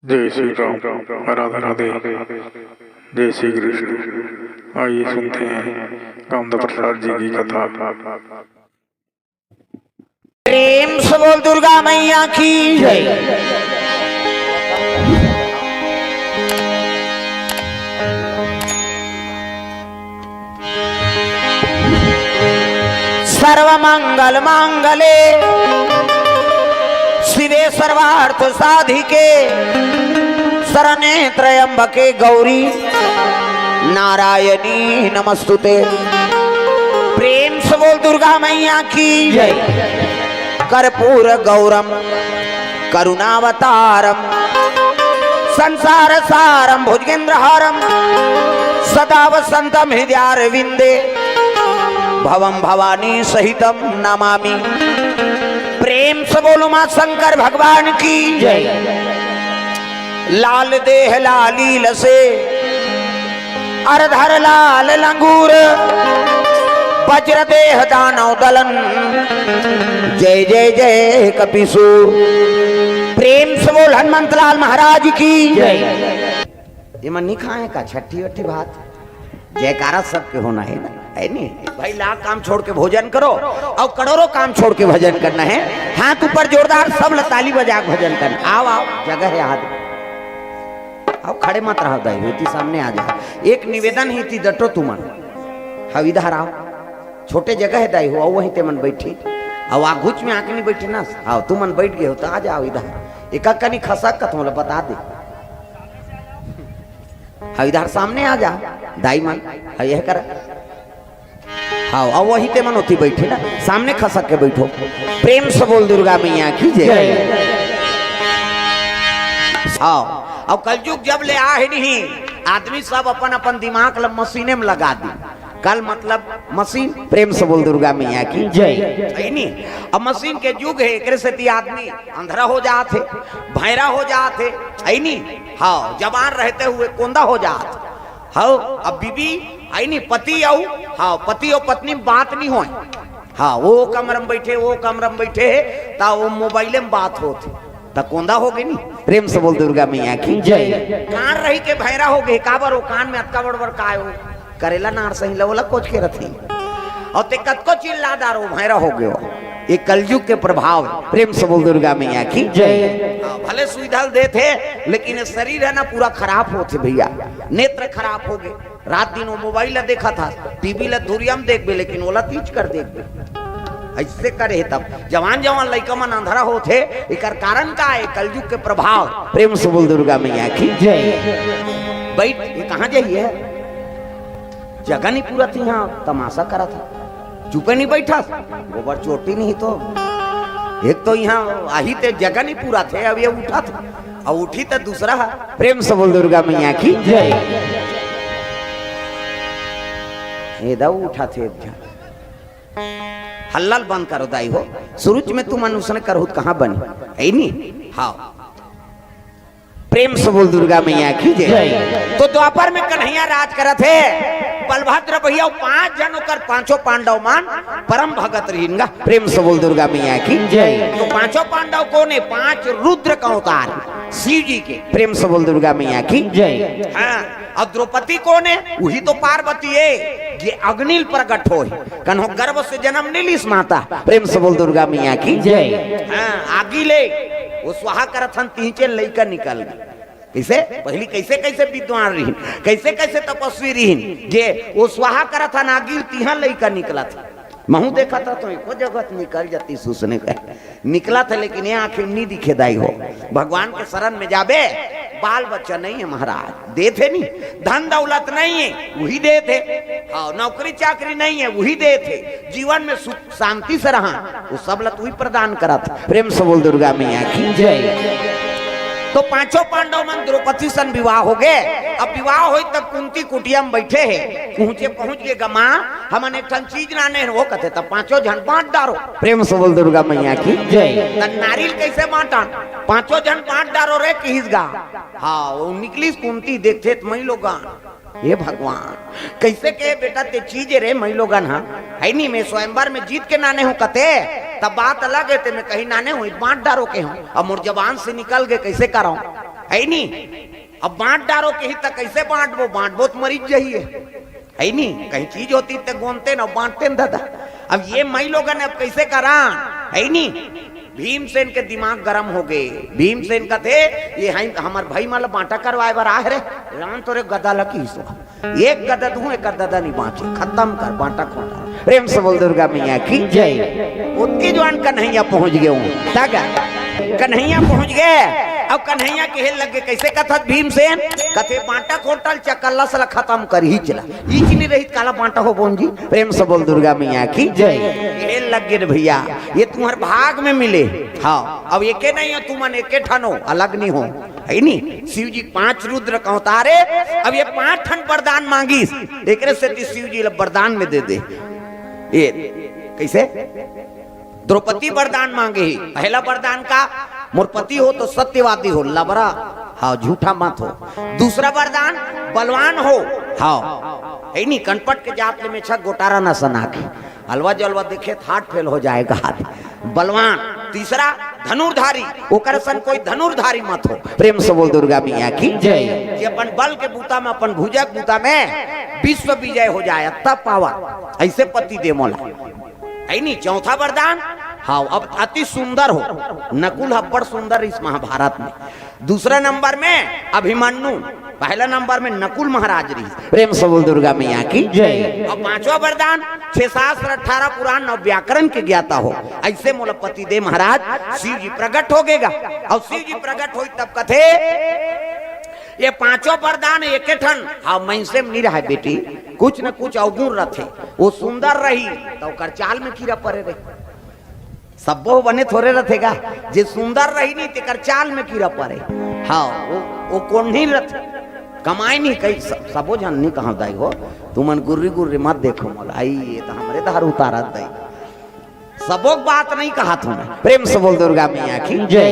जय श्री राम। राधे राधे। जय श्री कृष्ण। आइए सुनते हैं कामदेव प्रसाद जी की कथा। प्रेम से बोल दुर्गा मैया की जय। सर्वमंगल मांगले शिवे सर्वार्थ साधिके शरणे त्र्यंबके गौरी नारायणी नमस्तुते। प्रेम से बोल दुर्गा मैया की जय। कर्पूर गौरम करुणावतारम संसार सारम भुजगेंद्रहारम सदा वसंतम हृदयारविंदे भवम भवानी सहितम नमामि। प्रेम से बोलो मां शंकर भगवान की जय। लाल देह लाली लसे अरधर लाल लंगूर वज्र देह दानव दलन जय जय जय कपिसूर। प्रेम से बोल हनुमंत लाल महाराज की जय। ये मन नहीं खाए का छठी वट्ठी भात जयकारा सबके होना है ना, है नहीं भाई। लाख काम छोड़ के भोजन करो और करोड़ों काम छोड़ के भजन करना है। हाथ ऊपर जोरदार सब ताली बजा भजन करना। आओ आओ जगह है हाथ आओ, खड़े मत रहो दाई होती सामने आ जाए। एक निवेदन ही थी डटो तुमन हम इधर आओ। छोटे जगह है दाई हो आओ वहीं ते मन बैठी और आगुच में आके नहीं बैठी ना। आओ तुम मन बैठ गए हो तो आ जाओ इधर। एक कनी खसक का तुम बता दे हाँ इधर सामने आ जा दाई मन हाँ यह कर। हाँ अब वही ते मन होती बैठे ना सामने खसक के बैठो। प्रेम से बोल दुर्गा मैया की जय। हाँ अब कलयुग जब ले आ ही नहीं आदमी सब अपन अपन दिमाग मशीने में लगा दी। कल मतलब मशीन। प्रेम से बोल दुर्गा मैया की जय। नहीं अब मशीन के युग है एक से आदमी अंधरा हो जाते भैरा हो जाते है नहीं। हाँ जवान रहते हुए कोंदा हो जाते। हाँ अब बीबी आई नहीं पति आओ। हाँ पति और पत्नी बात नहीं हो। हाँ वो कमरे में बैठे वो कमरे में बैठे ता वो मोबाइल में बात होती ता कोंदा हो गई नहीं। प्रेम से बोल दुर्गा मैया की जय। कान रही के भैरा हो गए काबर हो कान में अटका बड़बड़ का हो करेला नार सही लवला कोच के रथी और ते कत को चिल्ला दारो भैरा हो गयो। ये कलयुग के प्रभाव है। प्रेम से बोल दुर्गा मैया की जय। भले सुविधा देते लेकिन शरीर है ना पूरा खराब होते भैया। नेत्र खराब हो गए। रात दिन वो मोबाइल देखा था टीवी ला दूरिया में देख बे लेकिन ओला तीच कर देख बे ऐसे करे तब जवान जवान लड़का मन अंधरा होते। इकर कारण का है कलयुग के प्रभाव। प्रेम से बोल दुर्गा मैया की जय। बैठ ये कहाँ जाइए जगह नहीं पूरा थी यहाँ तमाशा करा था चुपे नहीं बैठा गोबर चोटी नहीं तो एक तो यहाँ आही ते जगह नहीं पूरा थे अब ये उठा था और उठी तो दूसरा है। प्रेम से बोल दुर्गा मैया की जय। ये दाऊ उठा थे हल्लल बंद करो दाई हो सुरुच में तुम अनुसरण करो कहाँ बनी है नहीं। हाँ प्रेम से बोल दुर्गा मैया की जय। तो द्वापर में कन्हैया राज करत है बलभद्र भैया 5 जन होकर 5 पांडव मान परम भगत रहिनगा। प्रेम से बोल दुर्गा मैया की जय। तो 5 पांडव कौन है 5 रुद्र का अवतार शिव जी के। प्रेम से बोल दुर्गा मैया की जय। हाँ और द्रौपदी कौन है वही तो पार्वती है ये अग्निल प्रकट हो कन्हो गर्भ से जन्म नहीं लीस माता। प्रेम से बोल दुर्गा मैया की जय। हाँ आगी ले वो स्वाहा करथन तीचे लइका निकल गई। कैसे पहली कैसे कैसे विद्वान रही कैसे कैसे तपस्वी रही जे वो स्वाहा करथन आगी तिहा लइका निकला था। महू देखा था तो एको जगत निकल जाती सुसने का निकला था लेकिन ये आंखें नहीं दिखे दाई हो। भगवान के शरण में जाबे बाल बच्चा नहीं है महाराज दे थे नहीं धन दौलत नहीं है वही दे थे। और नौकरी चाकरी नहीं है वही दे थे जीवन में सुख शांति से रहा वो सब लत वही प्रदान करा था। प्रेम से बोल दुर्गा मैया की जय। तो 5 पांडव मन द्रौपदी सन विवाह हो गए। अब विवाह हो तब कुंती कुटिया में बैठे है पहुंच गए गमा हमन एक चीज नाने वो कहते तब 5 जन बांट डारो। प्रेम से बोल दुर्गा मैया की जय। नारियल कैसे बांटा 5 जन बांट डारो रे किस गा। हाँ वो निकली कुंती देखते तो मई लोग हे भगवान कैसे के बेटा ते चीज रे मई लोगन है नहीं मैं स्वयंवर में जीत के नाने हूँ कते तब बात अलग है ते मैं कहीं नाने हूँ बांट डारो के हूँ अब मोर जबान से निकल गए कैसे कराऊं है नहीं। अब बांट डारो कहीं तक कैसे बांटबो, बांटबो तो मरीज जाइए, है नहीं। कहीं चीज होती तो गोनते न बांटते न दादा। अब ये मई लोगन अब कैसे करा, है नहीं। भीमसेन के दिमाग गरम हो गए। भीमसेन का थे ये हमार भाई माला बांटा करवाए बार आ रे रान तोरे गदा लकी एक गदा तू एक दादा नहीं बांचे, खत्म कर बांटा खोटा। प्रेम से बोल दुर्गा मैया की जय। उतनी जवान कन्हैया पहुंच गए हूँ तागा, कन्हैया पहुंच गए। अब कन्हैया के हेल लगे कैसे कथत भीमसेन कथे बांटा खोटल चकल्ला सला खत्म कर ही चला ई नहीं रही काला बांटा हो बोन जी। प्रेम से बोल दुर्गा मैया की जय। हेल लग गए भैया ये तुम्हारे भाग में मिले। हाँ अब एके नहीं हो तुम एके ठनो अलग नहीं हो, है नहीं। शिव जी 5 रुद्र का उतारे। अब ये 5 ठन वरदान मांगी एक से शिव जी वरदान में दे दे। ये कैसे द्रौपदी वरदान मांगे ही। पहला वरदान का मोर पति हो तो सत्यवादी हो, लबरा हाँ झूठा मत हो। दूसरा वरदान बलवान हो, हाँ है नहीं। कनपट के जात में छक गोटारा न सना के हलवा जलवा देखे हाथ फेल हो जाएगा हाथ बलवान। तीसरा धनुर्धारी, ओकर सन कोई धनुर्धारी मत हो। प्रेम से बोल दुर्गा मैया की जय। ये अपन बल के बूता में अपन भुजक बूता में विश्व विजय हो जाए तब पावा ऐसे पति दे मोला, है नहीं। चौथा वरदान हाँ अब अति सुंदर हो। नकुल हब्बड़ सुंदर इस महाभारत में। दूसरा नंबर में अभिमन्यु, पहला नंबर में नकुल महाराज रही। प्रेम से बोल दुर्गा मैया की जय। अब 5वां वरदान 6 शास्त्र 18 पुराण 9 व्याकरण के ज्ञाता हो। ऐसे मोला पति दे महाराज शिव जी प्रकट हो गएगा। और शिव जी प्रकट हो तब कथे ये 5 वरदान एक ठन हाँ मैं से नहीं रहा बेटी कुछ न कुछ अवगुण रथे। वो सुंदर रही तो कर चाल में कीड़ा पड़े रहे। सबो बने थोड़े रथेगा जे सुंदर रही नहीं तेकर चाल में कीड़ा पड़े। हाँ वो कौन नहीं रथे कमाई नहीं कई सबो जन नहीं कहा दाई हो तुमन गुर्री गुर्री मत देखो मोला आई ये तो हमारे धार उतारा दाई सबो बात नहीं कहा तुमने। प्रेम से बोल दुर्गा मैया की जय।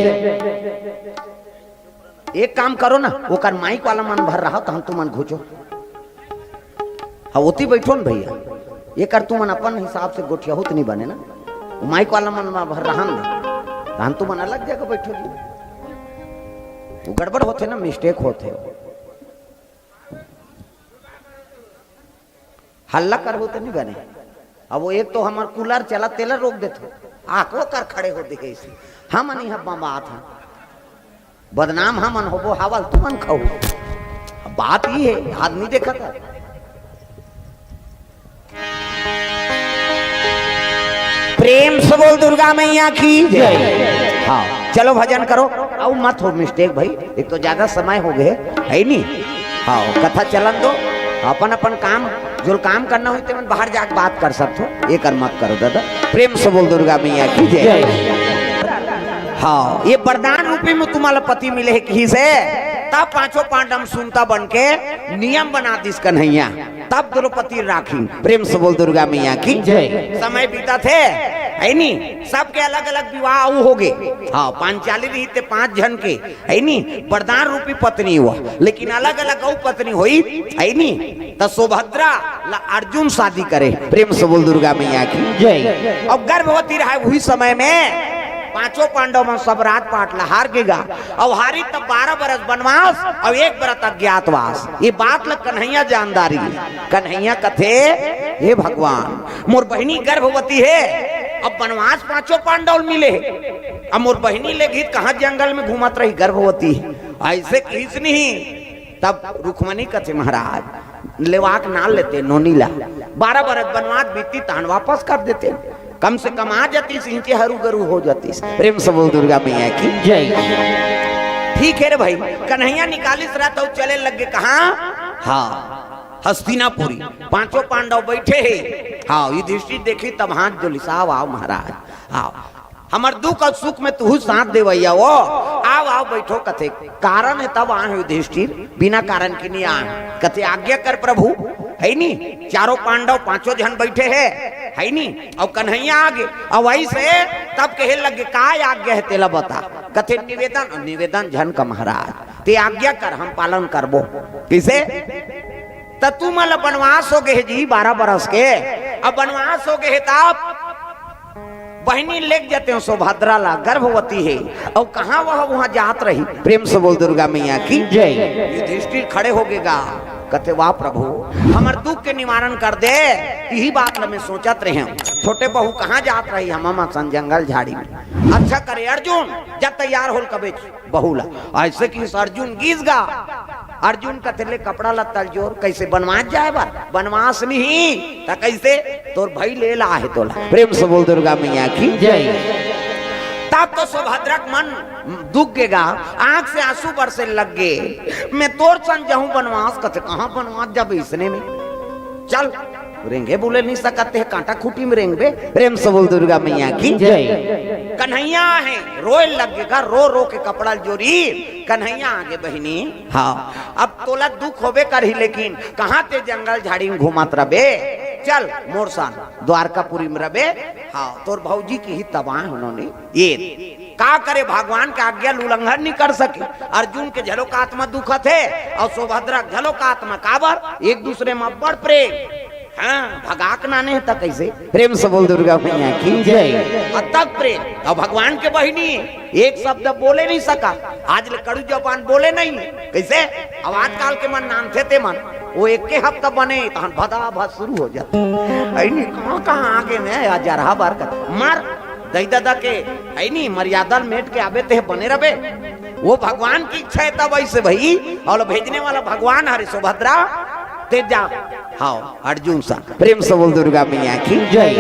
एक काम करो ना वो कर माइक वाला मन भर रहा तो हम तुमन घुचो हाँ ओती बैठो ना भैया ये कर तुमन अपन हिसाब से गोठिया होत नहीं बने ना माइक वाला मन भर रहा ना हम तुमन अलग जगह बैठो जी वो गड़बड़ होते ना मिस्टेक होते हल्ला कर होते नहीं बने। अब वो एक तो हमार कूलर चला तेलर रोक देते आंखों कर खड़े हो दिखे इसे हम नहीं हब्बा बात है बदनाम हमन हो वो हवल तुमन खाओ। बात ही है आदमी देखा था। प्रेम से बोल दुर्गा मैया की जय। हाँ चलो भजन करो अब मत हो मिस्टेक भाई एक तो ज्यादा समय हो गए है नहीं। हाँ कथा चलन दो अपन अपन काम जो काम करना हो तो बाहर जाकर बात कर सकते हो ये कर मत करो दादा। प्रेम से बोल दुर्गा मैया की जय। हाँ ये वरदान रूपी में तुम्हारा पति मिले है कहीं से तब 5 पांडव सुनता बन के नियम बना दिस कन्हैया तब द्रौपदी राखी। प्रेम से बोल दुर्गा मैया की जय। समय बीता थे है नहीं सबके अलग अलग विवाह हो गए। हाँ पांचाली रही थे 5 जन के है नहीं वरदान रूपी पत्नी हुआ लेकिन अलग अलग गौ पत्नी हुई है नहीं। तो सुभद्रा अर्जुन शादी करे। प्रेम से बोल दुर्गा मैया की जय। अब गर्भवती रहा वही समय में 5 पांडव में सब रात पाट लहार गेगा और हारी तब 12 बरस बनवास और 1 बरस अज्ञातवास। ये बात लग कन्हैया जानदारी कन्हैया कथे हे भगवान मोर बहनी गर्भवती है अब बनवास 5 पांडव मिले अब मोर बहनी ले गीत कहाँ जंगल में घूमत रही गर्भवती ऐसे किस नहीं। तब रुक्मणी कथे महाराज लेवाक ना लेते नोनीला 12 बरस बनवास बीती तान वापस कर देते कम से कम आ जाती इनके हरू गरु हो जाती। प्रेम से बोल दुर्गा मैया की जय। ठीक है रे भाई कन्हैया निकालिस रहा तो चले लग गए कहा हाँ हस्तिनापुरी 5 पांडव बैठे है। हाँ युधिष्ठिर देखी तब हाथ जो लिसाव आओ महाराज आओ हमार दुख और सुख में तू साथ दे भैया वो आओ आओ बैठो कथे कारण है तब आ युधिष्ठिर बिना कारण के नहीं आ कथे आज्ञा कर प्रभु है नहीं। 4 पांडव 5 जन बैठे है नहीं और कन्हैया आगे और वही से तब कहे लगे का आज्ञा है तेला बता कथे निवेदन निवेदन जन का महाराज ते आज्ञा कर हम पालन करबो किसे तू मतलब बनवास हो गए जी 12 बरस के अब बनवास हो गए तब बहनी लेक जाते हो सुभद्रा ला गर्भवती है और कहाँ वहाँ जात रही। प्रेम से बोल दुर्गा मैया की जय। युधिष्ठिर खड़े हो गेगा कहते वाह प्रभु हमार दुख के निवारण कर दे। यही बात मैं सोचत रहे छोटे बहू कहाँ जात रही हम सन जंगल झाड़ी में। अच्छा करे अर्जुन जब तैयार होल कबे बहुला ऐसे कि अर्जुन गीस गा। अर्जुन कथले कपड़ा लत्ता जोर कैसे बनवास जाए बा बनवास नहीं तो कैसे तोर भाई ले ला है तोला। प्रेम से बोल दुर्गा मैया की जय। तब तो सुभद्रा मन दुख गेगा आंख से आंसू बरसे लग गए। मैं तोर सन जाऊं बनवास कथे कहाँ बनवास जब इसने में चल रेंगे बोले नहीं सकते है कांटा खूटी में रेंगे। प्रेम से बोल दुर्गा मैया की जय। कन्हैया है रोए लगेगा रो रो के कपड़ा जोरी कन्हैया आगे बहनी। हाँ अब तोला दुख होबे कर ही लेकिन कहाँ ते जंगल झाड़ी में घुमात रबे चल मोर सान द्वारकापुरी में रबे। हाँ तोर भौजी की ही तबाह उन्होंने ये का करे भगवान का आज्ञा उल्लंघन नहीं कर सके। अर्जुन के झलोक आत्मा दुखत है और सुभद्रा झलोक आत्मा काबर एक दूसरे में बड़ प्रेम। हाँ भगाक नाने तक कैसे। प्रेम से बोल दुर्गा मैया की जय। तक प्रेम और भगवान के बहिनी एक शब्द बोले नहीं सका आज ले कड़ू जबान बोले नहीं कैसे। अब आजकल के मन नाम थे मन वो एक के हफ्ता बने तहन भदा भद शुरू हो जाता है। कहाँ आगे में जरहा बार मार दही दादा के है नहीं मर्यादा मेट के आबे ते बने रहे वो भगवान की इच्छा है तब ऐसे भाई और भेजने वाला भगवान हरे सुभद्रा तेज जा। हाँ अर्जुन सा प्रेम से बोल दुर्गा मैया की जय।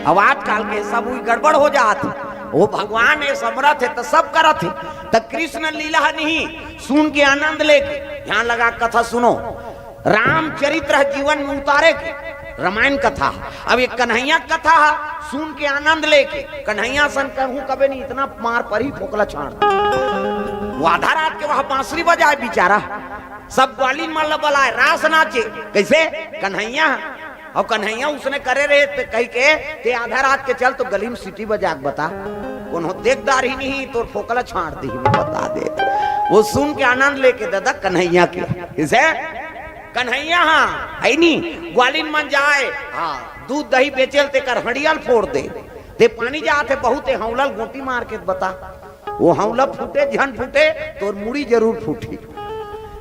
अब आजकल के सब गड़बड़ हो जात वो भगवान है समर्थ है तो सब करत है तो कृष्ण लीला नहीं सुन के आनंद लेके ध्यान लगा कथा सुनो। रामचरित्र जीवन में उतारे के रामायण कथा अब ये कन्हैया कथा सुन के आनंद लेके कन्हैया सन कहूं कभी नहीं इतना मार पर ही फोकला छाड़ वो आधा रात के वहां बांसुरी बजाए बेचारा सब ग्वालिन मल्ल बलाए रास नाचे कैसे कन्हैया और कन्हैया उसने करे रहे ते कही के ते आधा रात के चल तो गली में सीटी बजाक बता कोनो देखदार ही नहीं तो फोकला छाड़ दी बता दे। वो सुन के आनंद लेके दादा कन्हैया के इसे कन्हैया हाँ है नहीं ग्वालिन मन जाए हाँ दूध दही बेचल ते कर हड़ियल फोड़ दे ते पानी जाते बहुत हौलल गोटी मार के बता वो हौला फूटे झन फूटे तो मुड़ी जरूर फूटी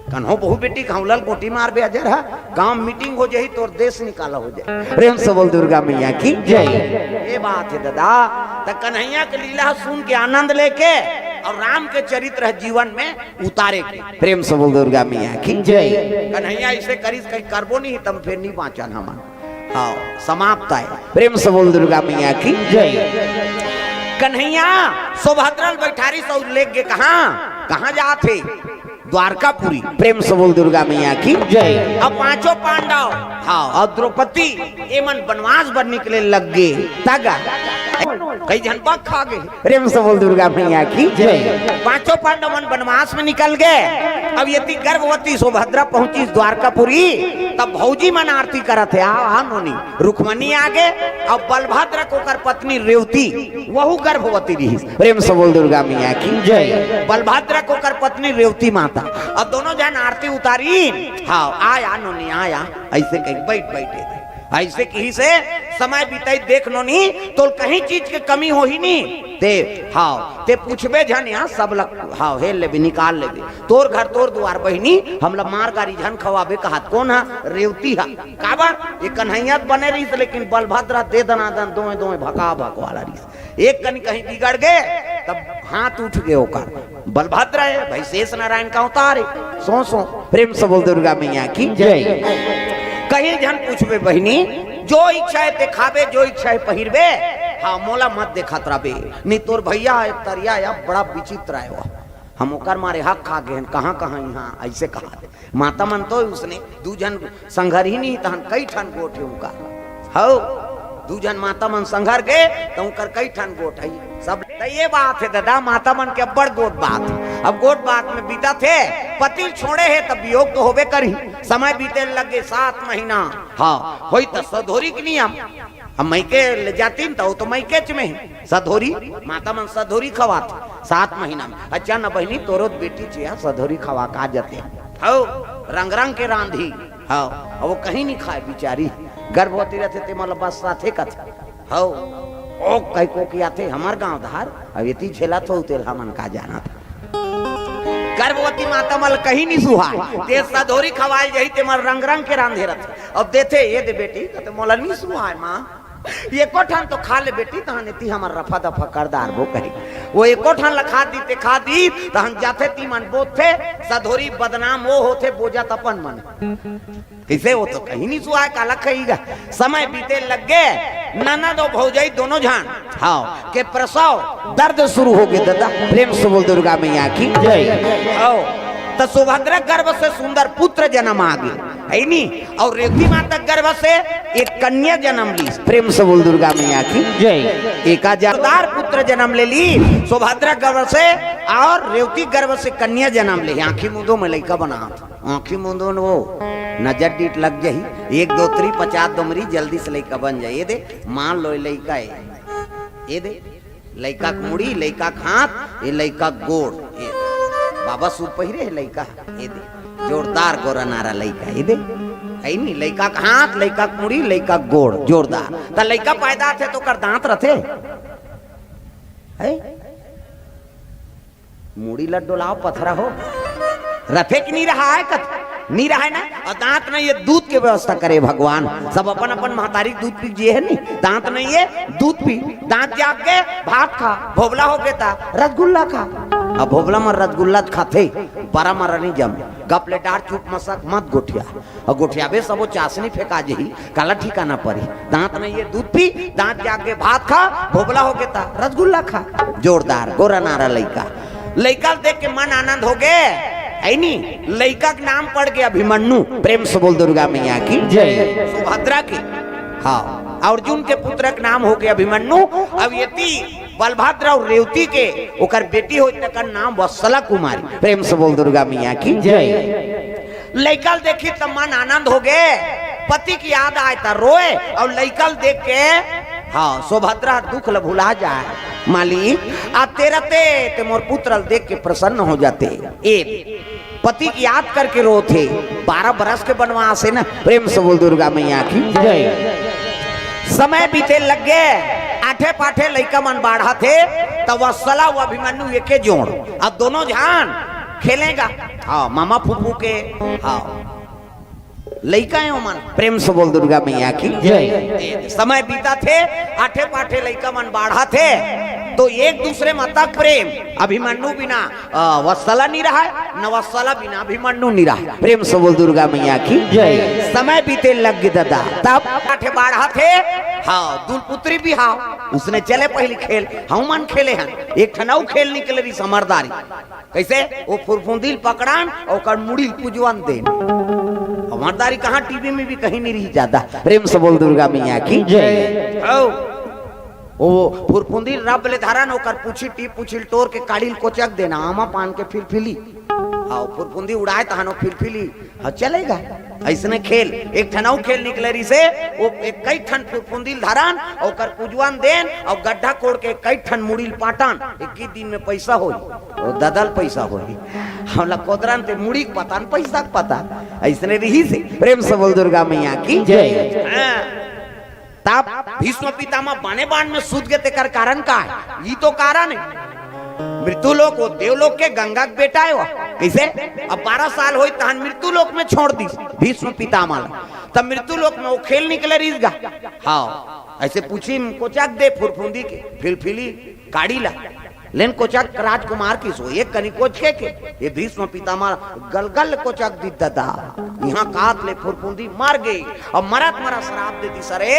कन्हो बहु बेटी हौलल गोटी मार बे अजर है गांव मीटिंग हो जाए तो देश निकाला हो जाए। प्रेम से बोल दुर्गा मैया की जय। ये बात है दादा तो कन्हैया के लीला सुन के आनंद लेके और राम के चरित्र जीवन में उतारे के। प्रेम से बोल दुर्गा मैया की जय। कन्हैया इसे करीस कहीं करबो नहीं तब फिर नहीं बाँचन हम हाँ समाप्त है। प्रेम से बोल दुर्गा मैया की जय। कन्हैया सुभद्रल बैठारी सौ लेके गए कहाँ जाते द्वारकापुरी। प्रेम से बोल दुर्गा मैया की जय। अब पांचों पांडव हाँ और द्रौपदी एमन बनवास बनने के लिए लग गए तगा कई जनपद खा गए। प्रेम से बोल दुर्गा मैया की जय। पांचों पांडव मन बनवास में निकल गए। अब यदि गर्भवती सुभद्रा पहुंची द्वारकापुरी तब भौजी मन आरती करत है आ नोनी रुक्मणी आगे अब बलभद्र को कर पत्नी रेवती वहु गर्भवती रही। प्रेम से बोल दुर्गा मैया की जय। बलभद्र को कर पत्नी रेवती माता अब दोनों जन आरती उतारी हाँ आया नोनी आया ऐसे कहीं बैठे थे ऐसे कहीं से समय बीताई देख नो नहीं तो कहीं चीज के कमी हो ही नहीं ते हाँ ते पूछबे झन यहाँ सब लग हाँ हेल ले भी निकाल ले भी तोर घर तोर द्वार बहनी हम लोग मार गाड़ी झन खवाबे कहा कौन है रेवती है काबा ये कन्हैया बने रही लेकिन बलभद्रा दे दनादन दोए दोए भका भकवाला रही एक कहीं कहीं बिगड़ गए तब हाथ उठ गए होकर बलभद्र है भाई शेष नारायण का उतारे सो प्रेम से बोल दुर्गा मैया की जय। कहीं जन पूछबे बहनी जो इच्छा है ते खाबे जो इच्छा है पहिरबे हाँ मोला मत देखत रबे नहीं तोर भैया है तरिया या बड़ा विचित्र है वो हम ओकर मारे हक खा गए कहाँ यहाँ ऐसे कहा माता मन तो उसने दू जन संघर ही नहीं तहन कई ठन गोठ है उनका हो दू जन माता मन संघर गए तो उनकर कई ठन गोठ है सब तो ये बात है दादा माता मन के बड़ गोट बात है। अब गोट बात में बीता थे पति छोड़े है तब वियोग तो होबे करी समय बीते लगे 7 महीना हाँ होई तो सधोरी के नियम हम मैके ले जाती तो मैके में सधोरी माता मन सधोरी खवाते 7 महीना में। अच्छा न बहनी तोरो बेटी चिया सधोरी खवा का जाते हो रंग रंग के रांधी हाँ वो कहीं नहीं खाए बिचारी गर्भवती रहते ते मतलब बस साथे कथा हो ओ कई को किया थे हमार गांव धार अब इतनी झेला तो तेला मन का जाना था गर्भवती माता मल कहीं नहीं सुहा ते सधोरी खवाई जही ते मल रंग रंग के रांधे रथे अब देते ये दे बेटी तो मोला नहीं सुहा माँ एको ठान तो खा ले बेटी तहन ती हमर रफा दफा करदार वो कही वो एको ठान लखा दी ते खा दी तहन जाते ती मन बोथे सधोरी बदनाम वो होते बोझा तपन मन किसे वो तो कहीं नहीं सुहा काला कहीगा समय बीते लग गए नाना दो भौजाई दोनों जान हाँ के प्रसव दर्द शुरू हो गए दादा प्रेम से बोल दुर्गा मैया की जय हाँ तो सुभद्रा गर्भ से सुंदर पुत्र जन्म आ गए है नी और रेवती माता गर्भ से एक कन्या जन्म ली प्रेम से बोल दुर्गा मैया की जय एक जोरदार पुत्र जन्म ले ली सुभद्रा गर्भ से और रेवती गर्भ से कन्या जन्म ले आंखी मुंदो में लड़का बना आंखी मुंदो वो नजर डीट लग जाही 1 2 3 50 डमरी जल्दी से लड़का बन जाए ये दे मान लो लड़का है ये दे लड़का मुड़ी लड़का हाथ ये लड़का गोड़ बाबा सूप पहिरे लड़का ये दे जोरदार गोरा नारा लड़का ये दे है नी लड़का हाथ लड़का मुड़ी लड़का गोड़ जोरदार तो लड़का पैदा थे तो कर दांत रथे है मुड़ी लड्डोलाओ पथरा हो रथे कि नहीं रहा है कथ नहीं रहा है ना और दांत नहीं ये दूध की व्यवस्था करे भगवान सब अपन अपन महतारी दूध पी जिए है नहीं दांत नहीं है दूध पी दांत जाग के भात खा भोबला हो गया रसगुल्ला खा अब भोबला में रसगुल्ला खाते बड़ा मरा नहीं जम गपलेटार चुप मसक मत गोठिया और गोठिया बे सबो चाशनी फेंका जही काला ठिकाना पड़ी दांत नहीं है दूध पी दांत जाग के भात खा भोबला हो गया रसगुल्ला खा जोरदार गोरा नारा लड़का लड़का देख के मन आनंद हो गए है नी लड़का का नाम पड़ गया अभिमन्यु प्रेम से बोल दुर्गा मैया की जय सुभद्रा की हाँ अर्जुन के पुत्र का नाम हो गया अभिमन्यु अब यति बलभद्र और रेवती के ओकर बेटी हो तकर नाम वत्सला कुमारी प्रेम से बोल दुर्गा मैया की जय लड़का देखी तब मन आनंद हो गए पति की याद आए था रोए और लड़का देख के हाँ सुभद्रा दुख ल भुला जाए मालिक आते रहते ते मोर पुत्र देख के प्रसन्न हो जाते एक पति की याद करके रोते 12 बरस के बनवास है ना प्रेम से बोल दुर्गा मैया की जय समय बीते लग गए आठे पाठे लड़का मन बाढ़ा थे तब वत्सला व अभिमन्यु एके जोड़ अब दोनों जान खेलेगा हाँ मामा फूफू के हाँ लड़का है मन प्रेम से बोल दुर्गा मैया की जय समय बीता थे आठे पाठे लड़का मन बाढ़ा थे तो एक दूसरे में तक प्रेम अभिमन्यु बिना वत्सला नहीं रहा न वत्सला बिना अभिमन्यु नहीं रहा प्रेम से बोल दुर्गा मैया की जय समय बीते लग गए दादा तब आठे बाढ़ा थे हाँ दूल पुत्री भी हाँ उसने चले पहले खेल हम मन खेले हैं एक ठनाऊ खेल निकले रही समरदारी कैसे वो फुरफुंदील पकड़ान और मुड़ी पुजवन देन समझदारी कहाँ टीवी में भी कहीं नहीं रही ज्यादा प्रेम से बोल दुर्गा मैया की जय ओ फुरफुंदी रब ले धारा नौकर पूछी टी पूछिल तोर के काढ़िल कोचक देना आमा पान के फिलफिली हाँ फुरफुंदी उड़ाए तहानो फिलफिली हाँ चलेगा ऐसने खेल एक ठनाऊ खेल निकले रही से वो एक कई ठन फुरफुंदी धारान और कर पुजवान देन और गड्ढा कोड़ के कई ठन मुड़ील पाटान 21 दिन में पैसा होई और ददल पैसा होई हमला कोदरान ते मुड़ी पतान पैसा पता ऐसने रही से प्रेम से बोल दुर्गा मैया की जय तब भीष्म पितामह बाने बाण में सूत गए तेकर कारण का है ये तो कारण है मृत्यु लोक वो देवलोक के गंगा के बेटा है वो कैसे अब 12 साल हुई तहन मृत्यु लोक में छोड़ दी भीष्म पितामह तब मृत्यु लोक में वो खेल निकले रिजगा हाँ ऐसे पूछी कोचाक दे फुरफुंदी के फिलफिली काढ़ी ला लेन कोचक राजकुमार की सो एक कनी कोच के ये भीष्म पितामह गलगल कोचक दी दादा यहाँ काट ले फुरफुंदी मार गई और मरत मरा शराब दे दी सरे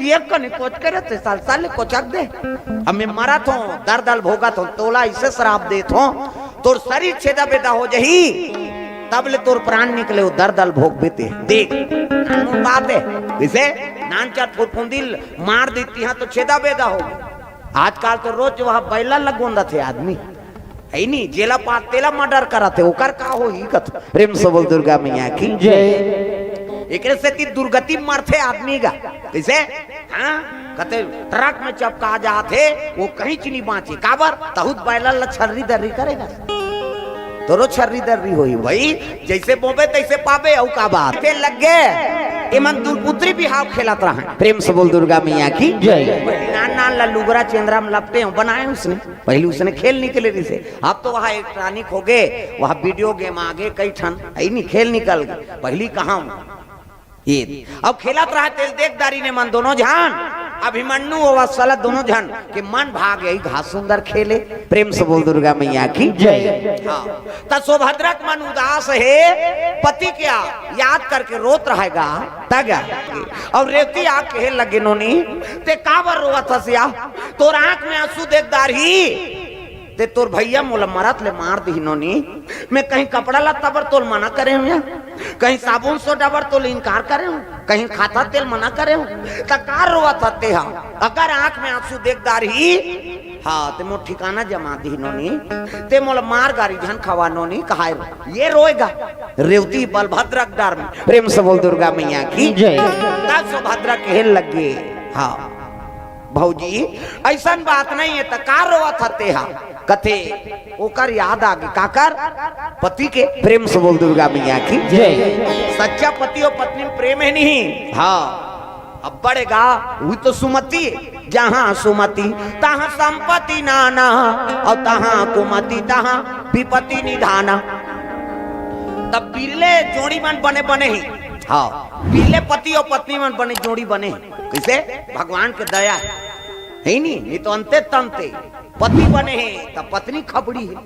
ये कनी कोच के रहते साल साल कोचक दे अब मैं मरा तो दर दल भोगा तो तोला इसे शराब दे तो तोर शरीर छेदा बेदा हो जही तब ले तोर प्राण निकले वो दर दल भोग बेते देख बात है इसे नान चाट फुरफुंदी मार देती है तो छेदा बेदा हो आजकल तो रोज वहां बैला लगोंदा थे आदमी है नी जेला पात तेला मर्डर करा थे ओकर का हो ही कथ प्रेम से बोल दुर्गा मैया की जय एकरे से ती दुर्गति मरथे आदमी का कैसे हां कते ट्रक में चपका जाते वो कहीं च नहीं बांचे काबर तहुत बैला लछरी दरी करेगा तोरो छर्री दर्री होई भाई, जैसे बोबे तैसे पाबे। औ का बात ते लग गए एमन दुलपुत्री भी हाव खेलत रहा। प्रेम से बोल दुर्गा मैया की जय। नान नान लल्लूगरा चंद्रा में लपटे हो बनाए उसने, पहले उसने खेल निकले रही से। अब तो वहाँ इलेक्ट्रॉनिक हो गए, वहाँ वीडियो गेम आगे कई ठन आई नहीं खेल निकल गए। पहली कहाँ ये अब खेलत रहा तेल देखदारी ने मन दोनों जान अभिमन्यु और वत्सला दोनों जन के मन भाग गई घास सुंदर खेले। प्रेम से बोल दुर्गा मैया की जय। हाँ तब सुभद्रा का मन उदास है, पति क्या याद करके रोत रहेगा तग। और रेवती आग कहे लगे नोनी ते काबर रोवा था सिया, तोर आंख में आंसू देखदार ही ते तोर भैया मोला मरत ले मार दी नोनी। मैं कहीं कपड़ा लत्ता बर तोल मना करे हूँ, कहीं साबुन सोडा बर तोल इनकार करे हूँ, कहीं खाता तेल मना करे हूँ। तकार रोवा था ते हा अगर आंख में आंसू देखदार ही हाँ ते मोर ठिकाना जमा दी नोनी, ते मोला मार गारी झन खवा नोनी। कहा ये रोएगा रेवती बलभद्र डर में। प्रेम से बोल दुर्गा मैया की जय। तब सुभद्रा कहने लगे हाँ भौजी ऐसा बात नहीं है, तकार रोवा था ते हा कथे ओकर याद आ गई काकर पति के। प्रेम से बोल दुर्गा मैया की जय। सच्चा पति और पत्नी में प्रेम है नहीं हाँ अब बढ़ेगा वो तो सुमति, जहाँ सुमति तहाँ संपत्ति नाना और तहाँ कुमति तहाँ विपत्ति निधाना। तब बिरले जोड़ी मन बने बने ही हाँ बिरले पति और पत्नी मन बने जोड़ी बने कैसे भगवान के दया है नहीं तो अंते तंते पति बने हैं तब पत्नी खबड़ी है।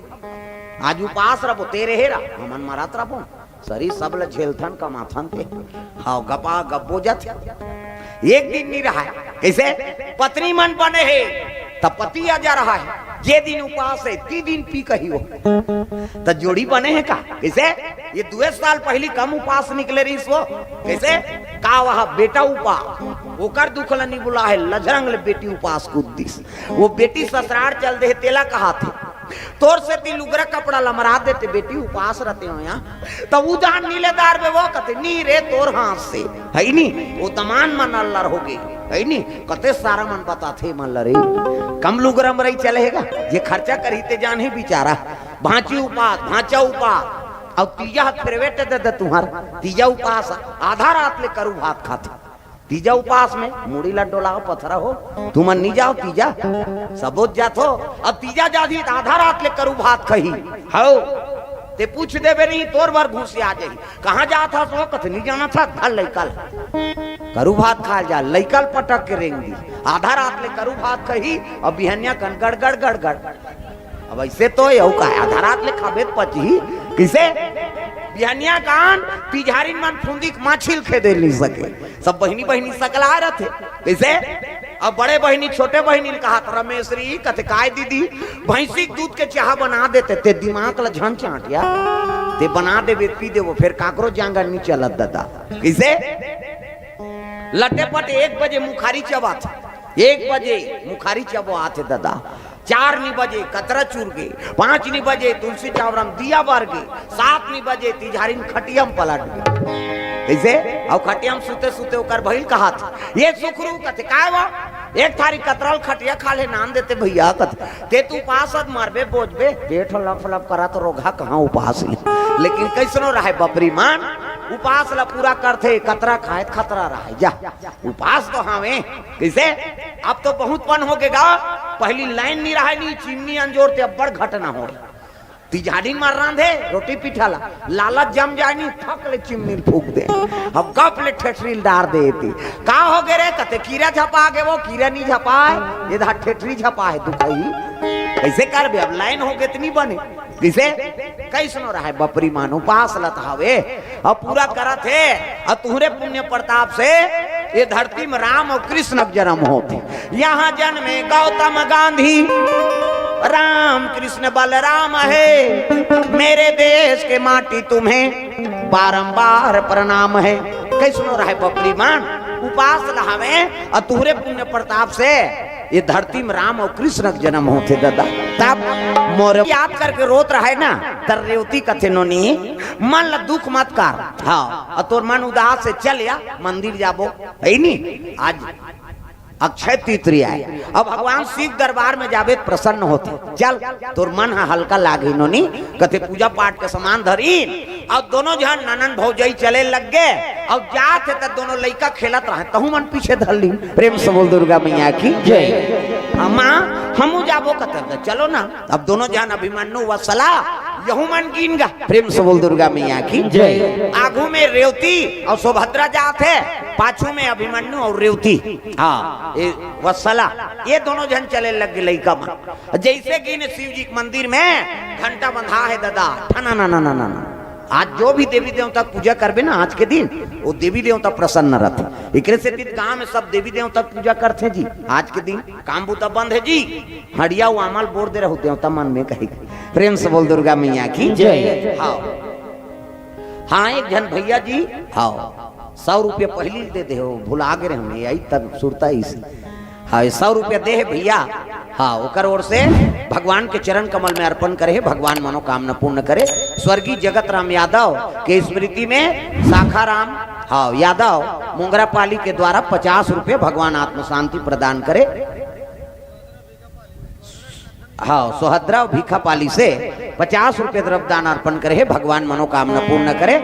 आज उपास रहो तेरे हेरा हमन मरात रहो सरी सब ल झेलथन का माथन थे हाँ गपा गप्पो जत एक दिन नहीं रहा है। कैसे पत्नी मन बने है तब पति आ जा रहा है। जे दिन उपास है ती दिन पी कही हो तो जोड़ी बने हैं का। कैसे ये 2 साल पहली कम उपास निकले रही सो कैसे का वहा बेटा उपास ओकर दुखला नहीं बुला है लजरंग ले बेटी उपास कुद्दीस वो बेटी ससुराल चल दे तेला कहा थे तोर से ती लुगरा कपड़ा लमरा देते बेटी उपास रहते हो यहाँ तब वो जान नीलेदार में वो कहते नी रे तोर हाथ से है नी वो तमान मन अल्लाह हो गई है नी कते सारा मन बता थे मन लरे कम लुगरम रही चलेगा जे खर्चा करीते जान ही बेचारा भांची उपास भांचा उपास और तीजा हाथ फिरवेट दे तुम्हारा तीजा उपास आधा रात ले करू भात खाते तीजा उपास में मुड़ी लड्डो लाओ पथरा हो तुम नहीं जाओ तीजा सबोत जात हो अब तीजा जाती आधा रात ले करू भात कही हो ते पूछ दे बे नहीं तोर बार घूस आ जाई कहाँ जा था सो कथ नहीं जाना था घर लैकल करू भात खा जा लैकल पटक के रेंग दी आधा रात ले करू भात कही और बिहनिया कन गड़ गड़ गड़ गड़ अब ऐसे तो यू का आधा रात ले खाबे पची किसे बिहनिया कान तिजारी मन फुंदी माछिल खे दे नहीं सके सब बहनी बहनी सकला रहते कैसे अब बड़े बहनी छोटे बहनी ने कहा रमेश्वरी कथे काय दीदी भैंसी दूध के चाह बना देते ते दिमाग ला झन चाटिया ते बना दे पी देवो फिर काकरो जांगा नहीं चलत दादा कैसे लटे पटे 1 बजे मुखारी चबा था 1 बजे मुखारी चबो आते दादा 4 बजे कतरा चूर गे 5 बजे तुलसी चावरम दिया बार गे 7 बजे तिजारी खटियम पलट गे ऐसे और खटियम सुते सुते ओकर भइल कहा था ये सुखरू कथे काय वा एक थारी कतरल खटिया खा ले नाम देते भैया कथे ते तू उपासत मारबे बोझबे पेट लफ लफ करा तो रोगा कहाँ उपास लेकिन कैसनो रहे बपरी मान उपास ला पूरा करते कतरा खाए खतरा रहा जा उपास तो हमें कैसे अब तो बहुत पन हो गएगा पहली लाइन नहीं रहा नहीं चिमनी अंजोर ते अब बड़ घटना हो तिजारी मार रांधे रोटी पिठाला लालच जम जाए नहीं थक ले चिमनी फूक दे अब गप ले ठेठरी डार देती का हो गए रे कते कीड़ा झपा गए वो कीड़ा नहीं झपाए ये धा ठेठरी झपा है दुखई कैसे कर बे अब लाइन हो गए इतनी बने किसे कैसनो रहा है बपरी मान उपास लत हवे अब पूरा करत है और तुहरे पुण्य प्रताप से ये धरती में राम और कृष्ण जन्म होते यहाँ जन्मे गौतम गांधी राम कृष्ण बलराम है मेरे देश के माटी तुम्हें बारंबार प्रणाम है कैसनो रहा है बपरी मान उपास लहावे और तुहरे पुण्य प्रताप से ये धरती में राम और कृष्ण जन्म होते दादा तब मोर याद करके रोत रहा है ना तर रेवती कथे नोनी मन ला दुख मत कर हाँ और तोर मन उदास से चल या मंदिर जाबो है नी आज अक्षय तृतीया है। अब भगवान शिव दरबार में जावे प्रसन्न होते, चल तोर मन हल्का लागे नोनी, कथे पूजा पाठ के सामान धरी। और दोनों जन ननन भौजाई चले लग गए, और जाते तो दोनों लड़का खेलत रहे, तहु मन पीछे धर ली। प्रेम से बोल दुर्गा मैया की जय। अम्मा हमू जाबो कतर, चलो ना। अब दोनों जन अभिमन्यु वत्सला यहू मन गिन गा। प्रेम से बोल दुर्गा मैया की जय। आगू में रेवती और सुभद्रा जात है, पाछू में अभिमन्यु और रेवती, हाँ वत्सला, ये दोनों जन चले लग गए लड़का मन। जैसे गिने शिव जी के मंदिर में घंटा बंधा है दादा, ठना ना ना ना ना। आज जो भी देवी देवता पूजा करबे ना आज के दिन, वो देवी देवता प्रसन्न रहते। एकरे से गांव में सब देवी देवता पूजा करते जी। आज के दिन काम बुता बंद है जी, हड़िया वामल बोल दे रहो देवता मन में कहे। प्रेम से बोल दुर्गा मैया की जय। हाँ हाँ, एक जन भैया जी, हाँ 100 रुपया पहली दे दे, भुला गए हमें यही तक सुरता इसी। हाँ 100 रुपया दे है भैया, हाँ ओकर ओर से भगवान के चरण कमल में अर्पण करे, भगवान मनोकामना पूर्ण करे। स्वर्गीय जगत राम यादव के स्मृति में शाखाराम हाँ यादव मुंगरापाली के द्वारा 50 रुपये भगवान आत्म शांति प्रदान करे। हाँ सुहद्रा भिखापाली से 50 रुपये द्रव्यदान अर्पण करे, भगवान मनोकामना पूर्ण करे।